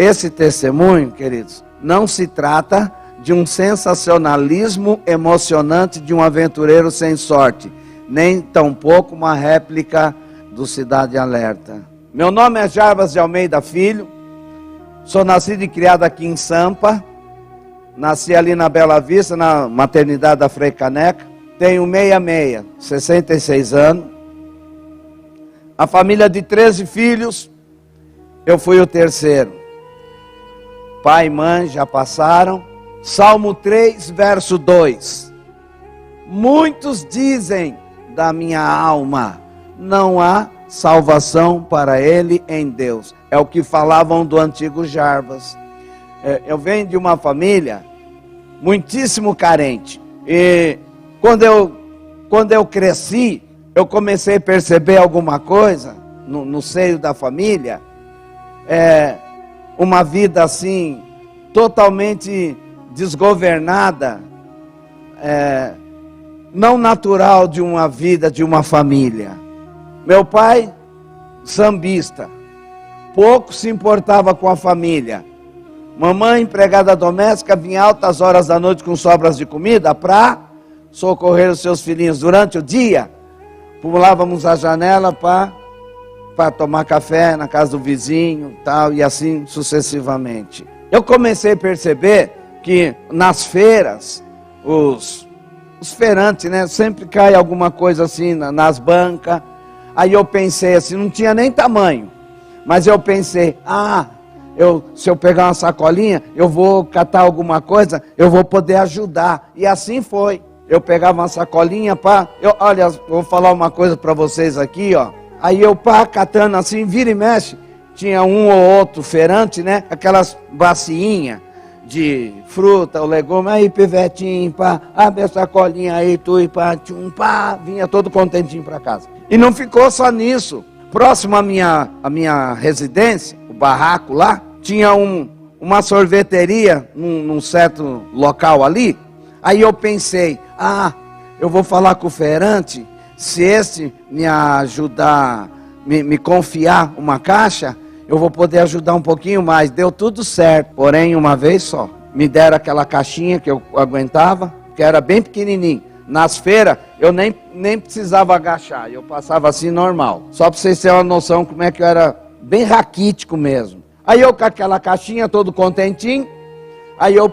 esse testemunho, queridos, não se trata de um sensacionalismo emocionante de um aventureiro sem sorte, nem tampouco uma réplica do Cidade Alerta. Meu nome é Jarbas de Almeida Filho, sou nascido e criado aqui em Sampa, nasci ali na Bela Vista, na maternidade da Frei Caneca, tenho 66 anos, a família de 13 filhos, eu fui o terceiro. Pai e mãe já passaram. Salmo 3, verso 2. Muitos dizem da minha alma, não há salvação para ele em Deus. É o que falavam do antigo Jarbas. Eu venho de uma família muitíssimo carente. E quando eu cresci, eu comecei a perceber alguma coisa no seio da família. Uma vida assim, totalmente desgovernada, não natural de uma vida, de uma família. Meu pai, sambista, pouco se importava com a família. Mamãe, empregada doméstica, vinha altas horas da noite com sobras de comida para socorrer os seus filhinhos. Durante o dia, pulávamos a janela para tomar café na casa do vizinho, tal, e assim sucessivamente. Eu comecei a perceber que nas feiras, os feirantes, né, sempre cai alguma coisa assim nas bancas. Aí eu pensei assim, não tinha nem tamanho, mas eu pensei, se eu pegar uma sacolinha, eu vou catar alguma coisa, eu vou poder ajudar. E assim foi. Eu pegava uma sacolinha, olha, vou falar uma coisa para vocês aqui, ó. Aí eu catando assim, vira e mexe, tinha um ou outro feirante, né? Aquelas baciinhas de fruta ou legume, aí pivetinho, abre a sacolinha aí, tu e vinha todo contentinho para casa. E não ficou só nisso. Próximo à minha residência, o barraco lá, tinha uma sorveteria num certo local ali. Aí eu pensei, eu vou falar com o feirante, se esse me ajudar, me confiar uma caixa, eu vou poder ajudar um pouquinho mais. Deu tudo certo, porém uma vez só. Me deram aquela caixinha que eu aguentava, que era bem pequenininho. Nas feiras, eu nem precisava agachar, eu passava assim normal. Só para vocês terem uma noção como é que eu era bem raquítico mesmo. Aí eu com aquela caixinha, todo contentinho, aí eu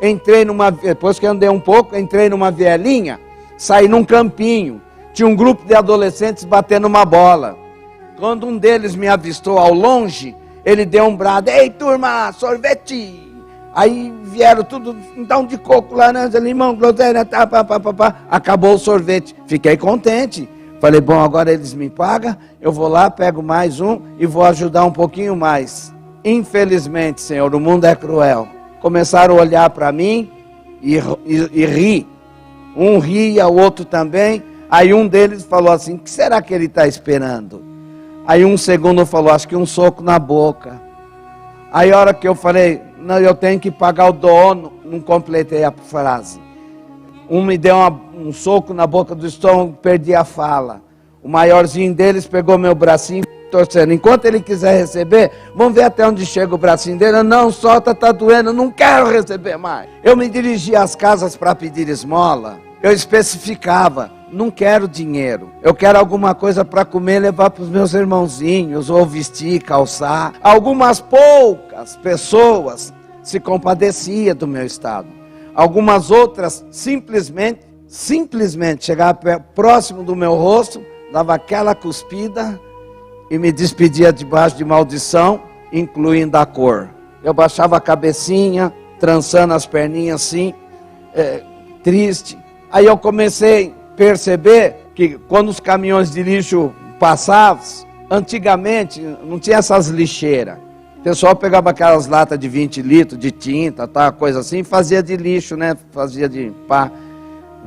entrei depois que eu andei um pouco, entrei numa vielinha, saí num campinho. Tinha um grupo de adolescentes batendo uma bola. Quando um deles me avistou ao longe, ele deu um brado, ei turma, sorvete! Aí vieram tudo, então de coco, laranja, limão, groselha, acabou o sorvete. Fiquei contente. Falei, bom, agora eles me pagam, eu vou lá, pego mais um e vou ajudar um pouquinho mais. Infelizmente, Senhor, o mundo é cruel. Começaram a olhar para mim e rir. Um ria, o outro também. Aí um deles falou assim, o que será que ele está esperando? Aí um segundo falou, acho que um soco na boca. Aí a hora que eu falei, não, eu tenho que pagar o dono, não completei a frase. Um me deu um soco na boca do estômago, perdi a fala. O maiorzinho deles pegou meu bracinho, torcendo. Enquanto ele quiser receber, vamos ver até onde chega o bracinho dele. Não, solta, tá doendo, não quero receber mais. Eu me dirigi às casas para pedir esmola. Eu especificava, não quero dinheiro. Eu quero alguma coisa para comer e levar para os meus irmãozinhos, ou vestir, calçar. Algumas poucas pessoas se compadeciam do meu estado. Algumas outras simplesmente chegavam próximo do meu rosto, dava aquela cuspida e me despedia debaixo de maldição, incluindo a cor. Eu baixava a cabecinha, trançando as perninhas assim, triste. Aí eu comecei a perceber que quando os caminhões de lixo passavam, antigamente não tinha essas lixeiras. O pessoal pegava aquelas latas de 20 litros de tinta, tá, coisa assim, e fazia de lixo, né? Fazia de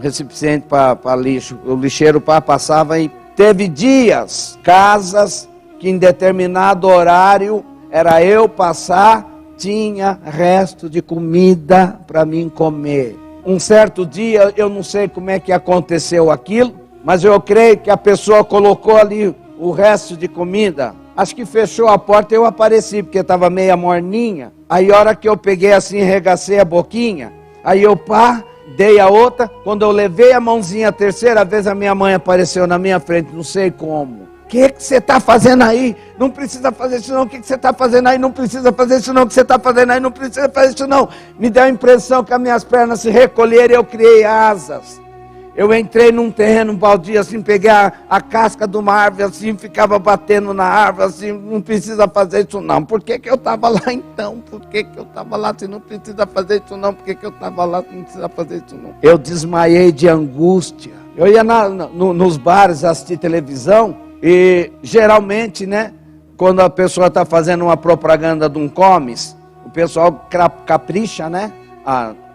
recipiente para lixo. O lixeiro passava e teve dias, casas, que em determinado horário era eu passar, tinha resto de comida para mim comer. Um certo dia, eu não sei como é que aconteceu aquilo, mas eu creio que a pessoa colocou ali o resto de comida Acho que fechou a porta e eu apareci, porque estava meia morninha. Aí a hora que eu peguei assim, regacei a boquinha, aí eu dei a outra. Quando eu levei a mãozinha a terceira vez, a minha mãe apareceu na minha frente, não sei como. O que você está fazendo aí? Não precisa fazer isso não. O que você está fazendo aí? Não precisa fazer isso não. O que você está fazendo aí? Não precisa fazer isso não. Me deu a impressão que as minhas pernas se recolheram e eu criei asas. Eu entrei num terreno baldio, assim, peguei a casca de uma árvore, assim, ficava batendo na árvore, assim, não precisa fazer isso não. Por que eu estava lá então? Por que eu estava lá se não precisa fazer isso não? Por que eu estava lá se não precisa fazer isso não? Eu desmaiei de angústia. Eu ia nos bares assistir televisão e geralmente, né, quando a pessoa está fazendo uma propaganda de um comes, o pessoal capricha, né,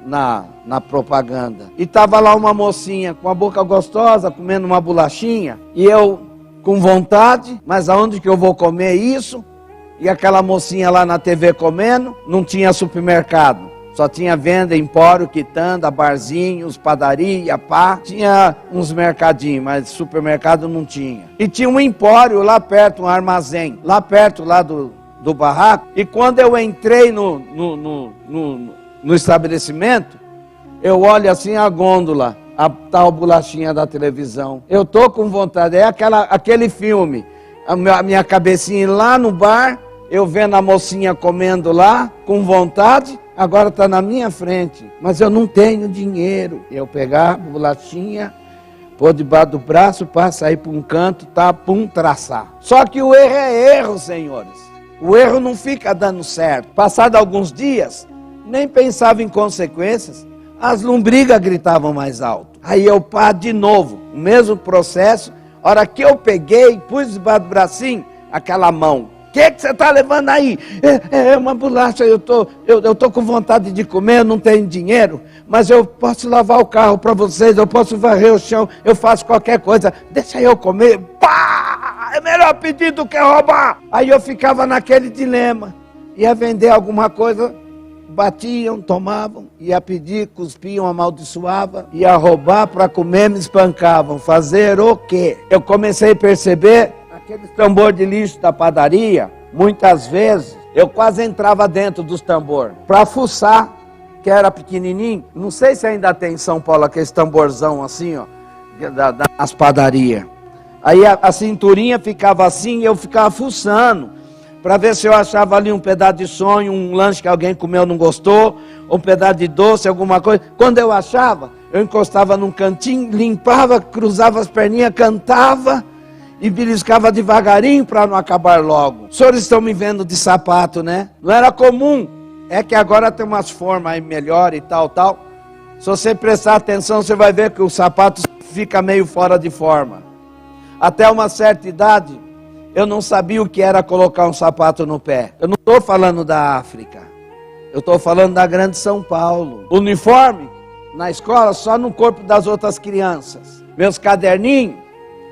na propaganda. E estava lá uma mocinha com a boca gostosa, comendo uma bolachinha, e eu com vontade, mas aonde que eu vou comer isso? E aquela mocinha lá na TV comendo, não tinha supermercado. Só tinha venda, empório, quitanda, barzinhos, padaria, pá. Tinha uns mercadinhos, mas supermercado não tinha. E tinha um empório lá perto, um armazém, lá perto lá do barraco. E quando eu entrei no estabelecimento, eu olho assim a gôndola, a tal bolachinha da televisão. Eu tô com vontade, é aquele filme, a minha cabecinha lá no bar, eu vendo a mocinha comendo lá, com vontade, agora está na minha frente, mas eu não tenho dinheiro. Eu pegar a bolachinha, pôr debaixo do braço, para sair para um canto, traçar. Só que o erro é erro, senhores. O erro não fica dando certo. Passado alguns dias, nem pensava em consequências, as lombrigas gritavam mais alto. Aí eu de novo, o mesmo processo. A hora que eu peguei, pus debaixo do bracinho, aquela mão. O que você está levando aí? É uma bolacha, eu tô com vontade de comer, eu não tenho dinheiro, mas eu posso lavar o carro para vocês, eu posso varrer o chão, eu faço qualquer coisa, deixa eu comer. Pá! É melhor pedir do que roubar. Aí eu ficava naquele dilema, ia vender alguma coisa, batiam, tomavam, ia pedir, cuspiam, amaldiçoavam, ia roubar para comer, me espancavam. Fazer o quê? Eu comecei a perceber, aqueles tambor de lixo da padaria, muitas vezes, eu quase entrava dentro dos tambor, para fuçar, que era pequenininho. Não sei se ainda tem em São Paulo aqueles tamborzão assim, ó, das padarias. Aí a cinturinha ficava assim e eu ficava fuçando, para ver se eu achava ali um pedaço de sonho, um lanche que alguém comeu não gostou, um pedaço de doce, alguma coisa. Quando eu achava, eu encostava num cantinho, limpava, cruzava as perninhas, cantava e beliscava devagarinho para não acabar logo. Os senhores estão me vendo de sapato, né? Não era comum. É que agora tem umas formas aí melhor e tal. Se você prestar atenção, você vai ver que o sapato fica meio fora de forma. Até uma certa idade, eu não sabia o que era colocar um sapato no pé. Eu não estou falando da África. Eu estou falando da grande São Paulo. Uniforme, na escola, só no corpo das outras crianças. Meus caderninhos,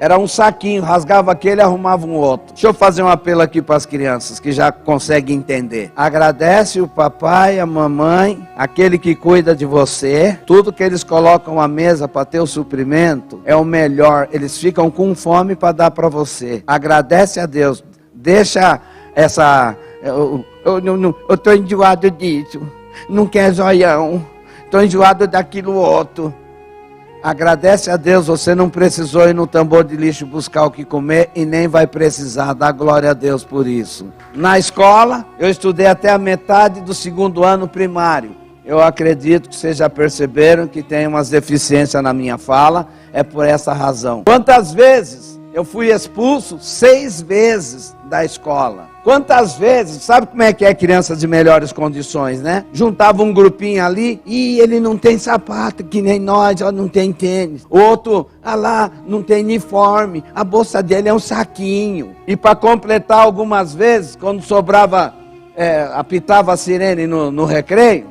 era um saquinho, rasgava aquele e arrumava um outro. Deixa eu fazer um apelo aqui para as crianças que já conseguem entender. Agradece o papai, a mamãe, aquele que cuida de você. Tudo que eles colocam à mesa para ter o suprimento é o melhor. Eles ficam com fome para dar para você. Agradece a Deus. Deixa essa... Eu estou enjoado disso. Não quer zoião. Estou enjoado daquilo outro. Agradece a Deus, você não precisou ir no tambor de lixo buscar o que comer e nem vai precisar, dá glória a Deus por isso. Na escola, eu estudei até a metade do 2º ano primário. Eu acredito que vocês já perceberam que tem umas deficiências na minha fala, é por essa razão. Quantas vezes eu fui expulso? 6 vezes da escola. Quantas vezes, sabe como é que é criança de melhores condições, né? Juntava um grupinho ali, e ele não tem sapato, que nem nós, ó, não tem tênis. O outro, lá, não tem uniforme, a bolsa dele é um saquinho. E para completar algumas vezes, quando sobrava, apitava a sirene no recreio,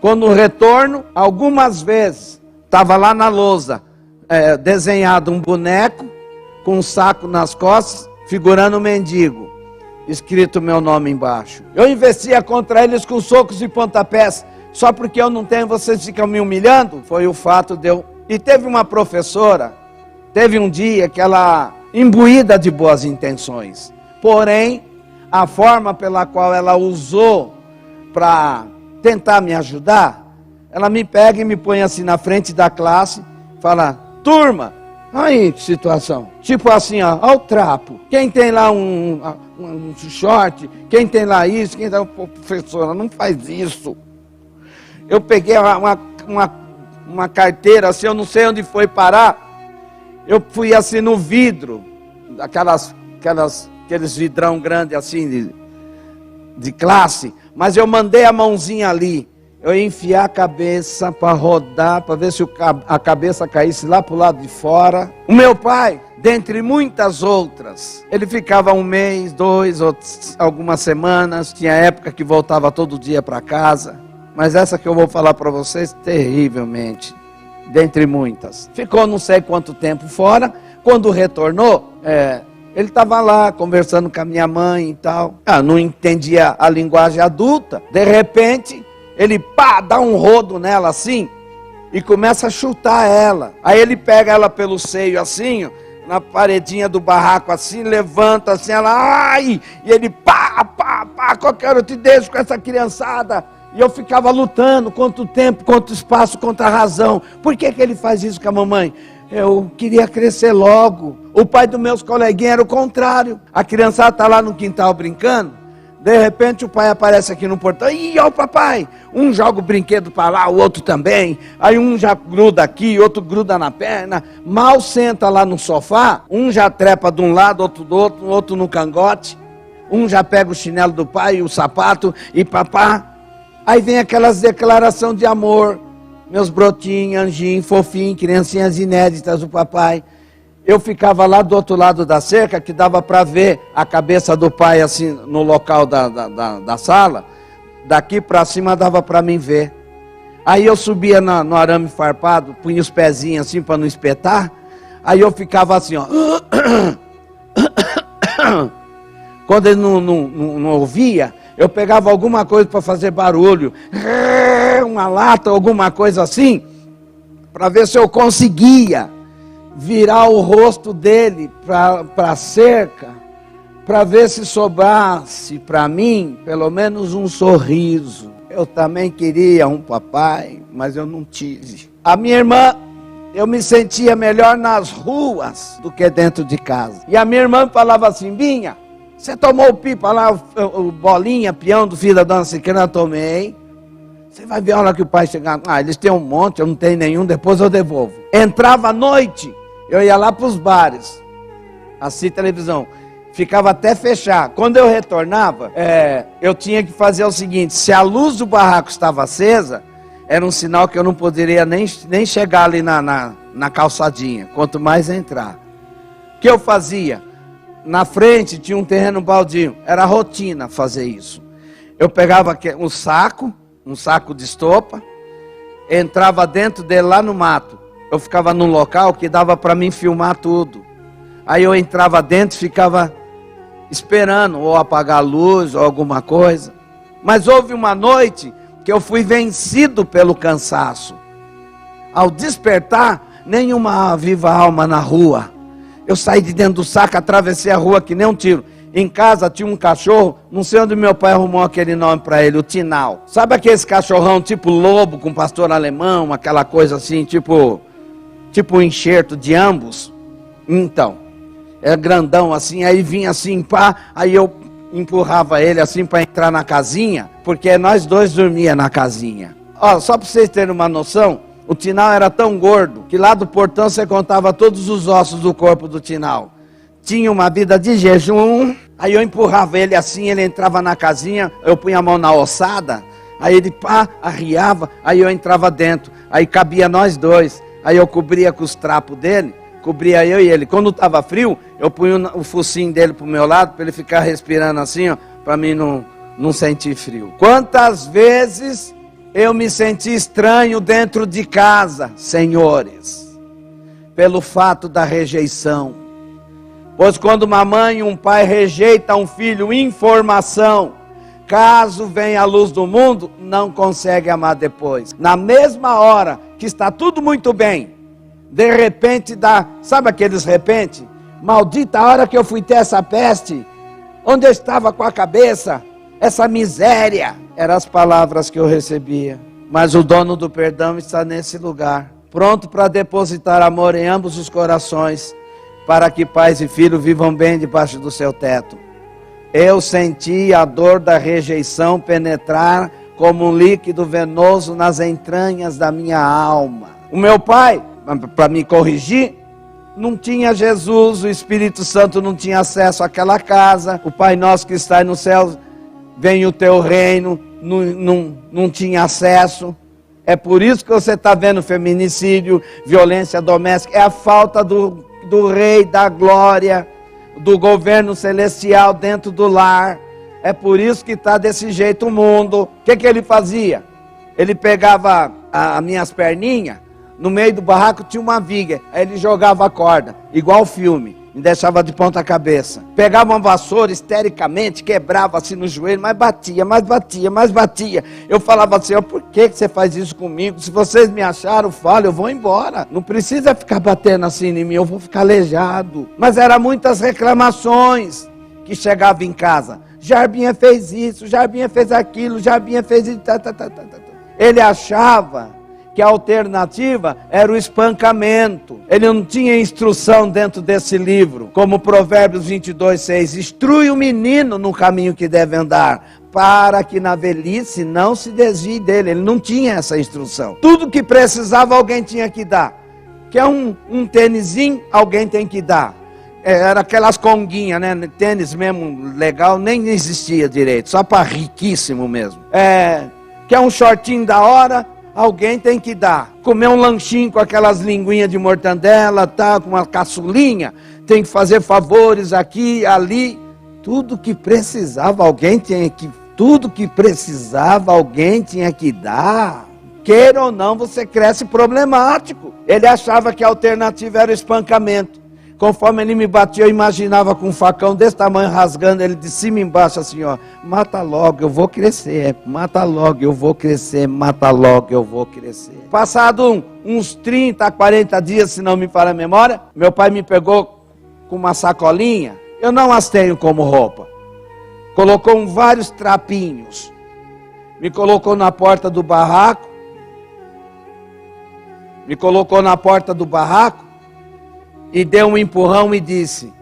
quando no retorno, algumas vezes, estava lá na lousa, desenhado um boneco, com um saco nas costas, figurando um mendigo. Escrito meu nome embaixo. Eu investia contra eles com socos e pontapés. Só porque eu não tenho, vocês ficam me humilhando? Foi o fato de eu... E teve uma professora, teve um dia que ela, imbuída de boas intenções, Porém, a forma pela qual ela usou para tentar me ajudar, ela me pega e me põe assim na frente da classe, fala: turma, aí que situação, tipo assim, ó o trapo, quem tem lá um short, quem tem lá isso, quem tem... Professora, não faz isso. Eu peguei uma carteira assim, eu não sei onde foi parar, eu fui assim no vidro, aqueles vidrão grande assim de classe, mas eu mandei a mãozinha ali, eu ia enfiar a cabeça para rodar, para ver se a cabeça caísse lá para o lado de fora. O meu pai, dentre muitas outras, ele ficava 1 mês, 2, algumas semanas, tinha época que voltava todo dia para casa, mas essa que eu vou falar para vocês, terrivelmente, dentre muitas. Ficou não sei quanto tempo fora, quando retornou, ele estava lá conversando com a minha mãe e tal. Não entendia a linguagem adulta. De repente, ele dá um rodo nela assim e começa a chutar ela. Aí ele pega ela pelo seio assim, na paredinha do barraco assim, levanta assim, ela, ai! E ele qualquer eu te deixo com essa criançada. E eu ficava lutando contra o tempo, contra o espaço, contra a razão. Por que ele faz isso com a mamãe? Eu queria crescer logo. O pai dos meus coleguinhas era o contrário. A criançada está lá no quintal brincando. De repente o pai aparece aqui no portão. Ih, ó o papai. Um joga o brinquedo para lá, o outro também. Aí um já gruda aqui, outro gruda na perna. Mal senta lá no sofá. Um já trepa de um lado, outro do outro, outro no cangote. Um já pega o chinelo do pai e o sapato e papá. Aí vem aquelas declarações de amor. Meus brotinhos, anjinho, fofinho, criancinhas inéditas do papai. Eu ficava lá do outro lado da cerca, que dava para ver a cabeça do pai assim no local da sala. Daqui para cima dava para mim ver. Aí eu subia no arame farpado, punha os pezinhos assim para não espetar. Aí eu ficava assim, ó. Quando ele não ouvia, eu pegava alguma coisa para fazer barulho, uma lata, alguma coisa assim, para ver se eu conseguia virar o rosto dele para a cerca, para ver se sobrasse para mim pelo menos um sorriso. Eu também queria um papai, mas eu não tive. A minha irmã, eu me sentia melhor nas ruas do que dentro de casa. E a minha irmã falava assim: Binha, você tomou o pipa lá, o bolinha, peão do filho da dona Siqueira? Eu tomei. Você vai ver a hora que o pai chegar. Eles têm um monte, eu não tenho nenhum, depois eu devolvo. Entrava à noite, eu ia lá para os bares, assistir televisão. Ficava até fechar. Quando eu retornava, eu tinha que fazer o seguinte: se a luz do barraco estava acesa, era um sinal que eu não poderia nem chegar ali na calçadinha, quanto mais entrar. O que eu fazia? Na frente tinha um terreno baldio, era rotina fazer isso. Eu pegava um saco de estopa, entrava dentro dele lá no mato. Eu ficava num local que dava para mim filmar tudo. Aí eu entrava dentro e ficava esperando ou apagar a luz ou alguma coisa. Mas houve uma noite que eu fui vencido pelo cansaço. Ao despertar, nenhuma viva alma na rua. Eu saí de dentro do saco, atravessei a rua que nem um tiro. Em casa tinha um cachorro, não sei onde meu pai arrumou aquele nome para ele, o Tinal. Sabe aqueles cachorrão tipo lobo com pastor alemão, aquela coisa assim, tipo um enxerto de ambos? Então, era grandão assim, aí vinha assim, aí eu empurrava ele assim para entrar na casinha, porque nós dois dormíamos na casinha. Só para vocês terem uma noção, o Tinal era tão gordo que lá do portão você contava todos os ossos do corpo do Tinal. Tinha uma vida de jejum. Aí eu empurrava ele assim, ele entrava na casinha, eu punha a mão na ossada, aí ele arriava, aí eu entrava dentro, aí cabia nós dois, aí eu cobria com os trapos dele, cobria eu e ele. Quando estava frio, eu punha o focinho dele pro meu lado, para ele ficar respirando assim, ó, para mim não sentir frio. Quantas vezes eu me senti estranho dentro de casa, senhores, pelo fato da rejeição. Pois quando uma mãe e um pai rejeitam um filho, informação, caso venha a luz do mundo, não consegue amar depois. Na mesma hora que está tudo muito bem, de repente dá, sabe aqueles repente? Maldita hora que eu fui ter essa peste, Onde eu estava com a cabeça? Essa miséria. Eram as palavras que eu recebia. Mas o dono do perdão está nesse lugar, pronto para depositar amor em ambos os corações, para que pais e filhos vivam bem debaixo do seu teto. Eu senti a dor da rejeição penetrar como um líquido venoso nas entranhas da minha alma. O meu pai, para me corrigir, não tinha Jesus, o Espírito Santo não tinha acesso àquela casa. O Pai Nosso que está no céu, venha o teu reino, não tinha acesso. É por isso que você está vendo feminicídio, violência doméstica. É a falta do Rei da Glória, do governo celestial dentro do lar. É por isso que está desse jeito o mundo. O que ele fazia? Ele pegava as minhas perninhas, no meio do barraco tinha uma viga, aí ele jogava a corda, igual filme, me deixava de ponta cabeça. Pegava uma vassoura histericamente, quebrava assim no joelho, mas batia, mais batia, mais batia. Eu falava assim, por que você faz isso comigo? Se vocês me acharam, fala, eu vou embora. Não precisa ficar batendo assim em mim, eu vou ficar aleijado. Mas eram muitas reclamações que chegavam em casa. Jarbinha fez isso, Jarbinha fez aquilo, Jarbinha fez isso. Ele achava que a alternativa era o espancamento. Ele não tinha instrução dentro desse livro, como Provérbios 22:6, instrui o menino no caminho que deve andar, para que na velhice não se desvie dele. Ele não tinha essa instrução. Tudo que precisava alguém tinha que dar. Quer um tênisinho, alguém tem que dar. Era aquelas conguinhas, né? Tênis mesmo legal, nem existia direito, só para riquíssimo mesmo. Quer um shortinho da hora, alguém tem que dar. Comer um lanchinho com aquelas linguinhas de mortandela, tá, com uma caçulinha, tem que fazer favores aqui, ali. Tudo que precisava alguém tinha que dar. Queira ou não, você cresce problemático. Ele achava que a alternativa era o espancamento. Conforme ele me batia, eu imaginava com um facão desse tamanho, rasgando ele de cima e embaixo, assim, ó. Mata logo, eu vou crescer. Mata logo, eu vou crescer. Mata logo, eu vou crescer. Passado uns 30, 40 dias, se não me falha a memória, meu pai me pegou com uma sacolinha. Eu não as tenho como roupa. Colocou vários trapinhos. Me colocou na porta do barraco. E deu um empurrão e disse,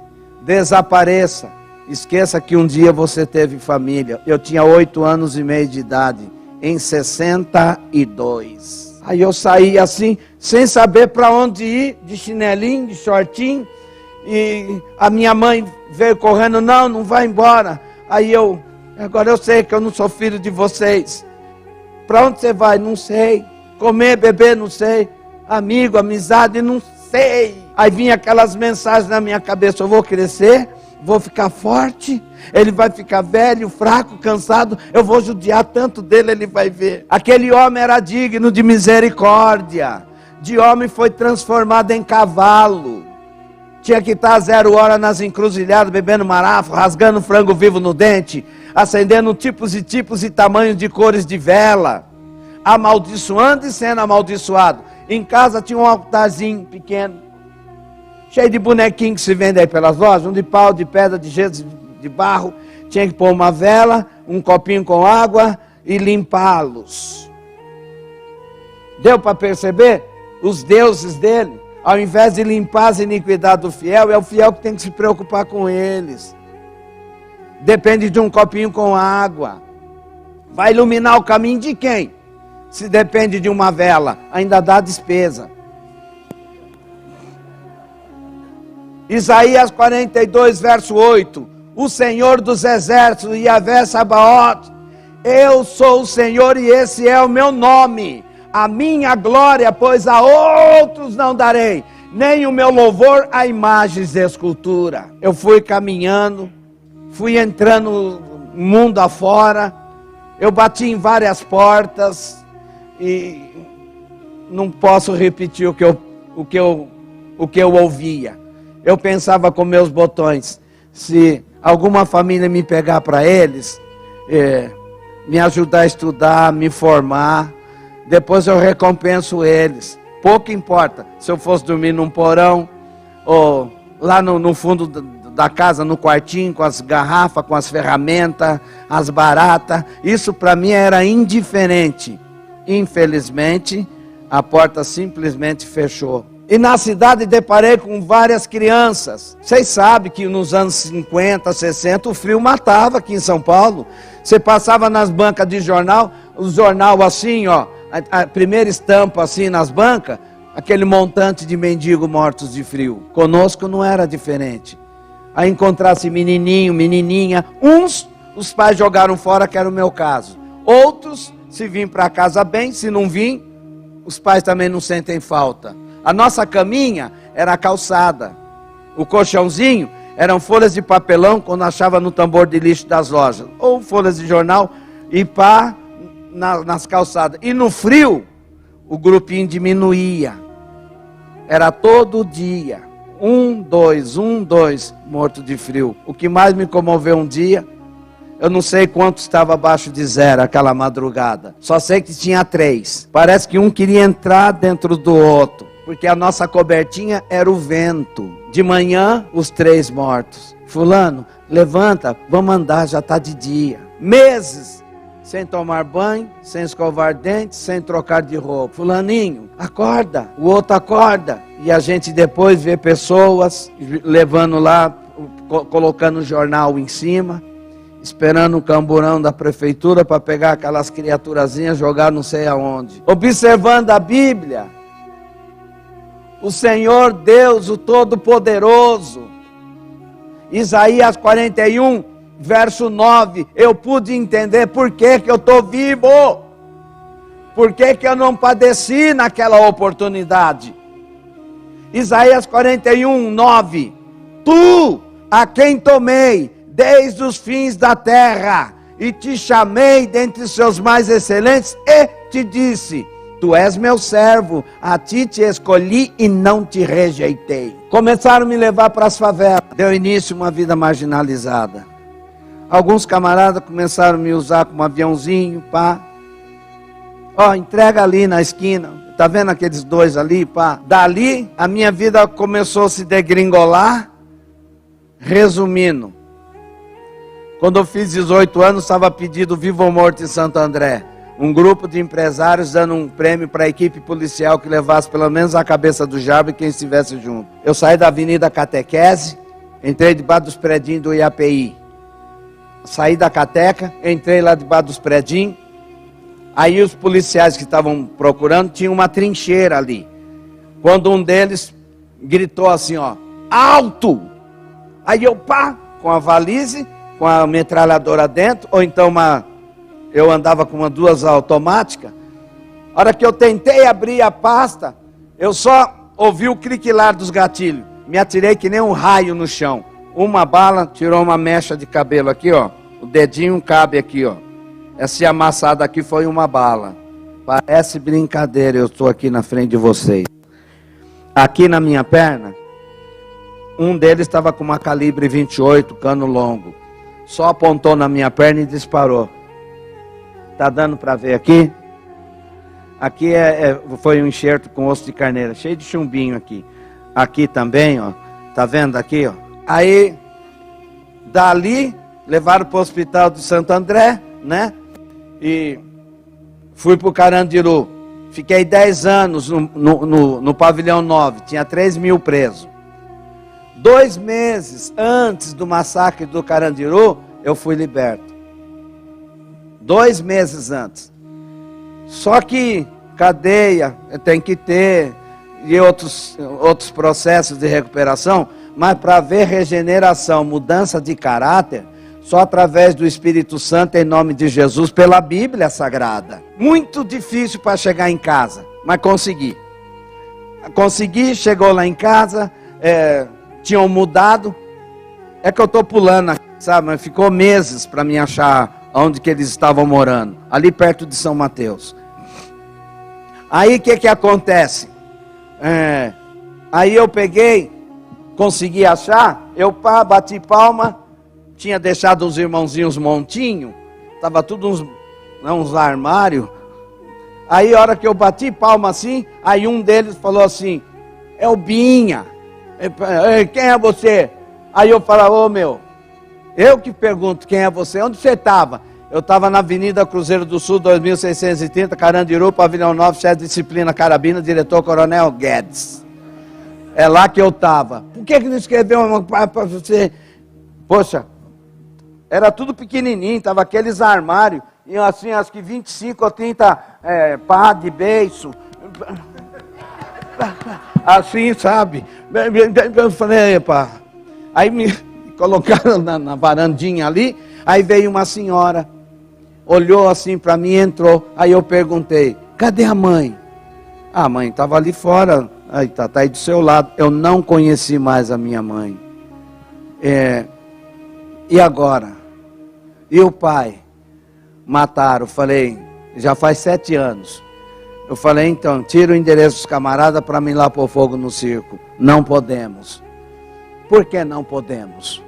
desapareça, esqueça que um dia você teve família. Eu tinha 8 anos e meio de idade, em 62. Aí eu saí assim, sem saber para onde ir, de chinelinho, de shortinho, e a minha mãe veio correndo, não vai embora. Aí agora eu sei que eu não sou filho de vocês. Para onde você vai? Não sei. Comer, beber, não sei. Amigo, amizade, não sei. Aí vinha aquelas mensagens na minha cabeça, eu vou crescer, vou ficar forte, ele vai ficar velho, fraco, cansado, eu vou judiar tanto dele, ele vai ver. Aquele homem era digno de misericórdia, de homem foi transformado em cavalo, tinha que estar a 0 hora nas encruzilhadas, bebendo marafo, rasgando frango vivo no dente, acendendo tipos e tamanhos de cores de vela, amaldiçoando e sendo amaldiçoado. Em casa tinha um altarzinho pequeno, cheio de bonequinhos que se vende aí pelas lojas, um de pau, de pedra, de gesso, de barro. Tinha que pôr uma vela, um copinho com água e limpá-los. Deu para perceber? Os deuses dele, ao invés de limpar as iniquidades do fiel, é o fiel que tem que se preocupar com eles. Depende de um copinho com água. Vai iluminar o caminho de quem? Se depende de uma vela, ainda dá despesa. Isaías 42, verso 8. O Senhor dos exércitos, Yahvé Sabaoth, eu sou o Senhor e esse é o meu nome. A minha glória, pois a outros não darei, nem o meu louvor a imagens de escultura. Eu fui caminhando, fui entrando mundo afora, eu bati em várias portas e não posso repetir o que eu ouvia. Eu pensava com meus botões, se alguma família me pegar para eles, me ajudar a estudar, me formar, depois eu recompenso eles. Pouco importa se eu fosse dormir num porão, ou lá no fundo da casa no quartinho, com as garrafas, com as ferramentas, as baratas. Isso para mim era indiferente. Infelizmente, a porta simplesmente fechou. E na cidade deparei com várias crianças. Vocês sabem que nos anos 50, 60, o frio matava aqui em São Paulo. Você passava nas bancas de jornal, o jornal assim, ó, a primeira estampa assim nas bancas, aquele montante de mendigos mortos de frio. Conosco não era diferente. Aí encontrasse menininho, menininha. Uns, os pais jogaram fora, que era o meu caso. Outros, se vim para casa bem, se não vim, os pais também não sentem falta. A nossa caminha era calçada. O colchãozinho eram folhas de papelão, quando achava no tambor de lixo das lojas. Ou folhas de jornal e pá nas calçadas. E no frio, o grupinho diminuía. Era todo dia. 1, 2, 1, 2, morto de frio. O que mais me comoveu um dia, eu não sei quanto estava abaixo de zero aquela madrugada. Só sei que tinha 3. Parece que um queria entrar dentro do outro. Porque a nossa cobertinha era o vento. De manhã, os 3 mortos. Fulano, levanta, vamos andar, já está de dia. Meses sem tomar banho, sem escovar dentes, sem trocar de roupa. Fulaninho, acorda. O outro acorda. E a gente depois vê pessoas levando lá, colocando o jornal em cima, esperando o camburão da prefeitura para pegar aquelas criaturazinhas, jogar não sei aonde. Observando a Bíblia, o Senhor Deus, o Todo-Poderoso, Isaías 41, verso 9, eu pude entender por que eu estou vivo, por que eu não padeci naquela oportunidade. Isaías 41, 9, tu, a quem tomei desde os fins da terra, e te chamei dentre os seus mais excelentes, e te disse, tu és meu servo, a ti te escolhi e não te rejeitei. Começaram a me levar para as favelas. Deu início a uma vida marginalizada. Alguns camaradas começaram a me usar como aviãozinho, pá. Ó, entrega ali na esquina. Tá vendo aqueles 2 ali, pá? Dali, a minha vida começou a se degringolar. Resumindo, quando eu fiz 18 anos, estava pedido vivo ou morto em Santo André. Um grupo de empresários dando um prêmio para a equipe policial que levasse pelo menos a cabeça do Jarbo e quem estivesse junto. Eu saí da Avenida Catequese, entrei debaixo dos predinhos do IAPI. Saí da Cateca, entrei lá debaixo dos predinhos. Aí os policiais que estavam procurando tinham uma trincheira ali. Quando um deles gritou assim, ó, alto! Aí eu, pá, com a valise, com a metralhadora dentro, ou então eu andava com 2 automáticas. A hora que eu tentei abrir a pasta, eu só ouvi o criquilar dos gatilhos. Me atirei que nem um raio no chão. Uma bala tirou uma mecha de cabelo aqui, ó. O dedinho cabe aqui, ó. Essa amassada aqui foi uma bala. Parece brincadeira, eu estou aqui na frente de vocês. Aqui na minha perna, um deles estava com uma calibre 28, cano longo. Só apontou na minha perna e disparou. Tá dando para ver aqui? Aqui foi um enxerto com osso de carneiro, cheio de chumbinho aqui. Aqui também, ó. Tá vendo aqui, ó? Aí, dali, levaram para o hospital de Santo André, né? E fui para o Carandiru. Fiquei 10 anos no pavilhão 9. Tinha 3.000 presos. 2 meses antes do massacre do Carandiru, eu fui liberto. 2 meses antes. Só que cadeia tem que ter, e outros processos de recuperação, mas para ver regeneração, mudança de caráter, só através do Espírito Santo, em nome de Jesus, pela Bíblia Sagrada. Muito difícil para chegar em casa, mas consegui. Consegui, chegou lá em casa, tinham mudado. É que eu estou pulando aqui, sabe? Mas ficou meses para me achar onde que eles estavam morando. Ali perto de São Mateus. Aí o que acontece? Aí eu peguei, consegui achar, eu bati palma, tinha deixado os irmãozinhos montinho, estava tudo uns armários. Aí a hora que eu bati palma assim, aí um deles falou assim, é o Binha. Quem é você? Aí eu falava, ô meu, eu que pergunto quem é você, onde você estava? Eu estava na Avenida Cruzeiro do Sul, 2630, Carandiru, Pavilhão 9, chefe de disciplina Carabina, diretor Coronel Guedes. É lá que eu estava. Por que não escreveu uma para você? Poxa, era tudo pequenininho, tava aqueles armários, e assim, acho que 25 ou 30 pá de beiço. Assim, sabe? Eu falei, epa. Aí me colocaram na varandinha ali, aí veio uma senhora, olhou assim para mim, entrou. Aí eu perguntei, cadê a mãe? A mãe estava ali fora, aí tá aí do seu lado. Eu não conheci mais a minha mãe. E agora? E o pai? Mataram. Falei, já faz 7 anos. Eu falei, então, tira o endereço dos camaradas para mim ir lá pôr fogo no circo. Não podemos. Por que não podemos?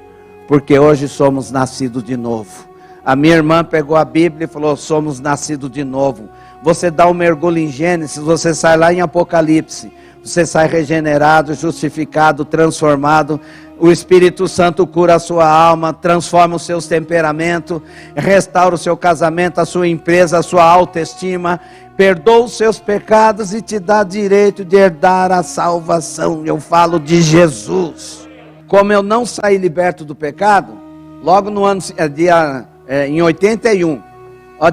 Porque hoje somos nascidos de novo. A minha irmã pegou a Bíblia e falou, somos nascidos de novo. Você dá um mergulho em Gênesis, você sai lá em Apocalipse. Você sai regenerado, justificado, transformado. O Espírito Santo cura a sua alma, transforma os seus temperamentos, restaura o seu casamento, a sua empresa, a sua autoestima, perdoa os seus pecados e te dá direito de herdar a salvação. Eu falo de Jesus. Como eu não saí liberto do pecado, logo no ano, em 81,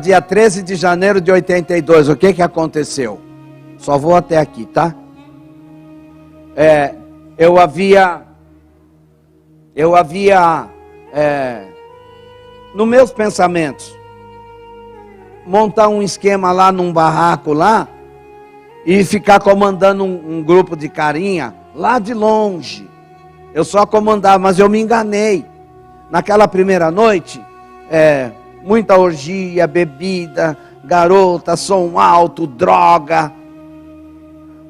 dia 13 de janeiro de 82, o que aconteceu? Só vou até aqui, tá? Eu havia nos meus pensamentos, montar um esquema lá num barraco lá, e ficar comandando um grupo de carinha, lá de longe. Eu só comandava, mas eu me enganei. Naquela primeira noite, muita orgia, bebida, garota, som alto, droga.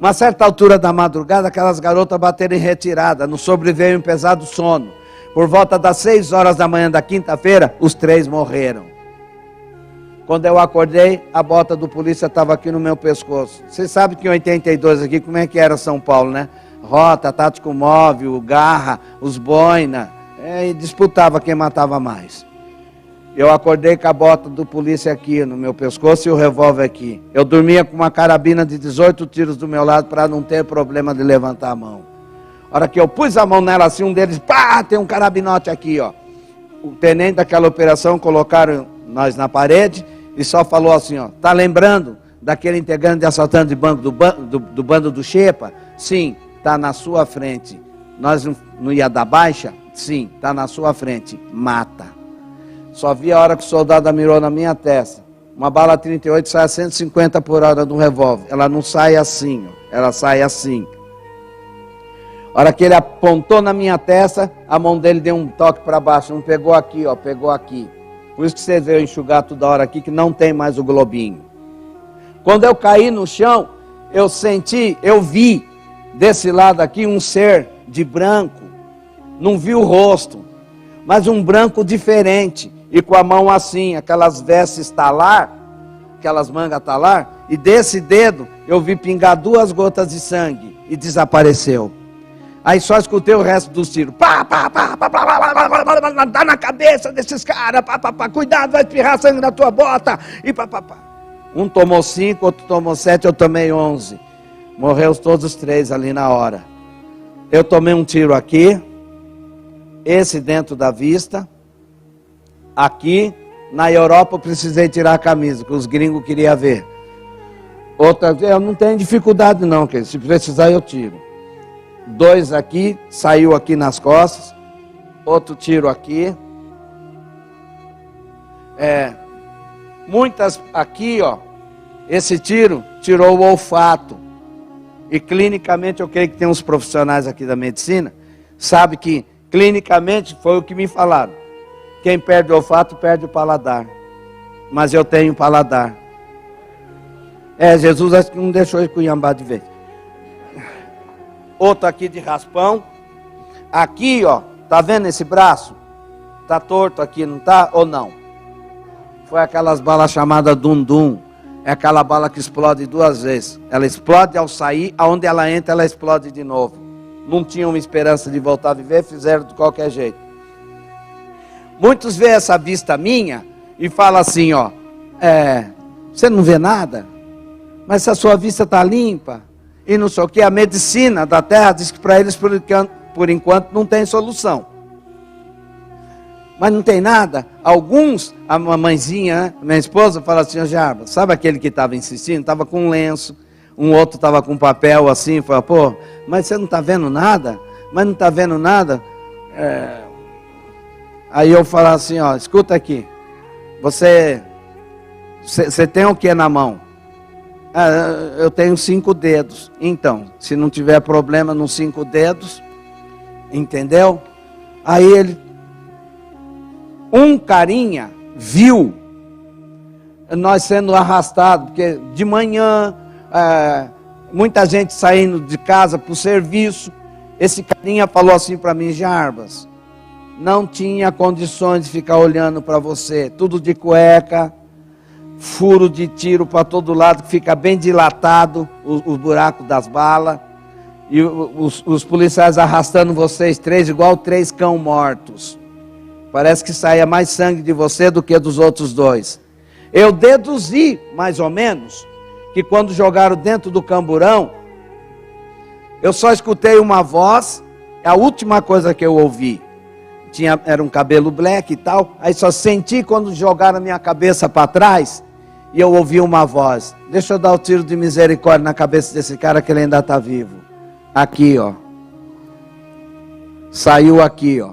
Uma certa altura da madrugada, aquelas garotas bateram em retirada, nos sobreveio um pesado sono. Por volta das 6 horas da manhã da quinta-feira, os 3 morreram. Quando eu acordei, a bota do polícia estava aqui no meu pescoço. Você sabe que em 82 aqui, como é que era São Paulo, né? Rota, tático móvel, garra, os boina, e disputava quem matava mais. Eu acordei com a bota do polícia aqui no meu pescoço e o revólver aqui. Eu dormia com uma carabina de 18 tiros do meu lado para não ter problema de levantar a mão. A hora que eu pus a mão nela assim, um deles, pá, tem um carabinote aqui, ó. O tenente daquela operação colocaram nós na parede e só falou assim, ó, tá lembrando daquele integrante de assaltante de banco do bando do Xepa? Sim, tá na sua frente. Nós não ia dar baixa? Sim, tá na sua frente. Mata. Só vi a hora que o soldado mirou na minha testa. Uma bala 38 sai a 150 por hora do revólver. Ela não sai assim, ó. Ela sai assim. A hora que ele apontou na minha testa, a mão dele deu um toque para baixo. Não pegou aqui, ó, pegou aqui. Por isso que você veio enxugar toda hora aqui, que não tem mais o globinho. Quando eu caí no chão, eu vi desse lado aqui um ser de branco. Não vi o rosto, mas um branco diferente. E com a mão assim, aquelas vestes talar, aquelas mangas talar, e desse dedo eu vi pingar 2 gotas de sangue e desapareceu. Aí só escutei o resto dos tiros. Pá, pá, pá, pá, pá, pá, pá, pá, pá, pá, dá na cabeça desses caras, pá, pá, pá, cuidado, vai espirrar sangue na tua bota, e pá, pá, pá. Um tomou 5, outro tomou 7, eu tomei 11. Morreu todos os 3 ali na hora. Eu tomei um tiro aqui, esse dentro da vista. Aqui, na Europa, eu precisei tirar a camisa, que os gringos queriam ver. Outra, eu não tenho dificuldade não, que se precisar eu tiro. 2 aqui, saiu aqui nas costas. Outro tiro aqui. Muitas aqui, ó. Esse tiro tirou o olfato. E clinicamente, eu creio que tem uns profissionais aqui da medicina, sabe que clinicamente foi o que me falaram. Quem perde o olfato, perde o paladar. Mas eu tenho paladar. Jesus acho que não deixou ele cunhambar de vez. Outro aqui de raspão. Aqui, ó, tá vendo esse braço? Tá torto aqui, não tá? Ou não? Foi aquelas balas chamadas dum-dum. É aquela bala que explode 2 vezes. Ela explode ao sair, aonde ela entra, ela explode de novo. não tinham esperança de voltar a viver, fizeram de qualquer jeito. Muitos veem essa vista minha e falam assim, ó, você não vê nada? Mas se a sua vista está limpa, e não sei o que, a medicina da terra diz que para eles, por enquanto, não tem solução. Mas não tem nada. Alguns, a mamãezinha, minha esposa, fala assim, Jarbas, sabe aquele que estava insistindo? Estava com um lenço, um outro estava com papel assim, fala, pô, mas você não está vendo nada? Mas não está vendo nada? Aí eu falo assim, ó, escuta aqui, você tem o que na mão? Eu tenho 5 dedos. Então, se não tiver problema nos 5 dedos, entendeu? Aí um carinha viu nós sendo arrastados, porque de manhã, muita gente saindo de casa para o serviço. Esse carinha falou assim para mim, Jarbas, não tinha condições de ficar olhando para você, tudo de cueca, furo de tiro para todo lado, que fica bem dilatado o buraco das balas, e os policiais arrastando vocês 3, igual 3 cão mortos. Parece que saía mais sangue de você do que dos outros 2. Eu deduzi, mais ou menos, que quando jogaram dentro do camburão, eu só escutei uma voz, a última coisa que eu ouvi, era um cabelo black e tal, aí só senti quando jogaram a minha cabeça para trás, e eu ouvi uma voz, deixa eu dar o tiro de misericórdia na cabeça desse cara que ele ainda está vivo. Aqui, ó. Saiu aqui, ó.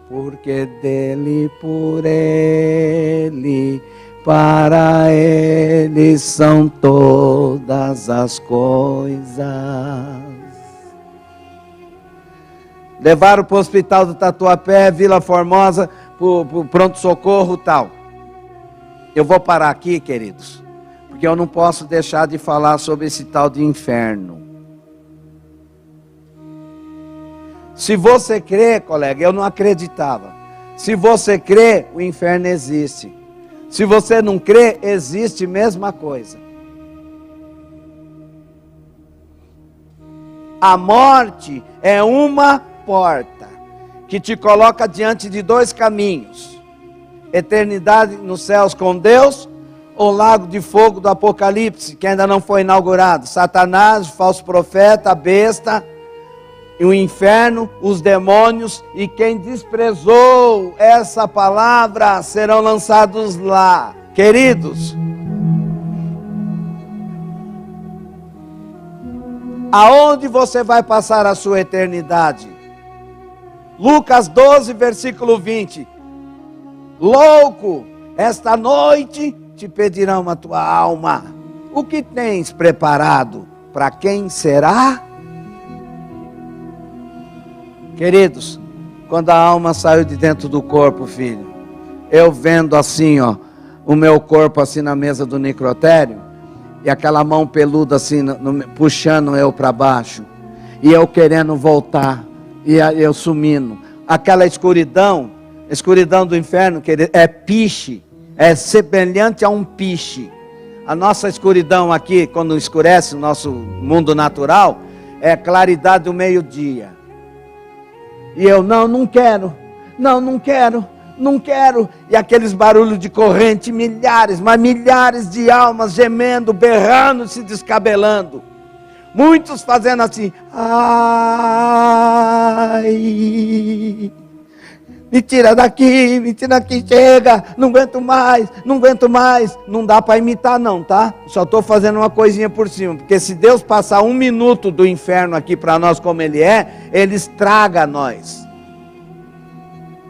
Porque dele, por ele, para ele são todas as coisas. Levaram para o hospital do Tatuapé, Vila Formosa, para o pronto-socorro e tal. Eu vou parar aqui, queridos, porque eu não posso deixar de falar sobre esse tal de inferno. Se você crê, colega, eu não acreditava. Se você crê, o inferno existe. Se você não crê, existe a mesma coisa. A morte é uma porta que te coloca diante de 2 caminhos. Eternidade nos céus com Deus, ou lago de fogo do Apocalipse, que ainda não foi inaugurado. Satanás, o falso profeta, a besta, e o inferno, os demônios, e quem desprezou essa palavra serão lançados lá. Queridos, aonde você vai passar a sua eternidade? Lucas 12, versículo 20. Louco, esta noite te pedirão a tua alma. O que tens preparado? Para quem será? Queridos, quando a alma saiu de dentro do corpo, filho, eu vendo assim, ó, o meu corpo assim na mesa do necrotério, e aquela mão peluda assim, puxando eu para baixo, e eu querendo voltar, e eu sumindo, aquela escuridão do inferno, querido, é piche, é semelhante a um piche. A nossa escuridão aqui, quando escurece o nosso mundo natural, é a claridade do meio-dia. E eu, não quero, e aqueles barulhos de corrente, milhares, mas milhares de almas gemendo, berrando, se descabelando. Muitos fazendo assim, ai, me tira daqui, chega, não aguento mais, não dá para imitar não, tá? Só estou fazendo uma coisinha por cima, porque se Deus passar 1 minuto do inferno aqui para nós como Ele é, Ele estraga nós.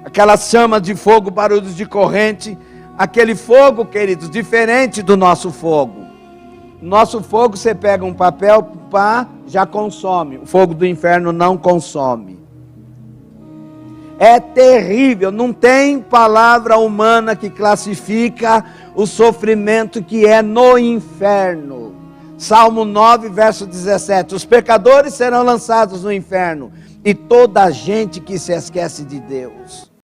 Aquelas chamas de fogo, barulhos de corrente, aquele fogo, queridos, diferente do nosso fogo. Nosso fogo, você pega um papel, pá, já consome. O fogo do inferno não consome. É terrível, não tem palavra humana que classifica o sofrimento que é no inferno. Salmo 9, verso 17. Os pecadores serão lançados no inferno, e toda a gente que se esquece de Deus.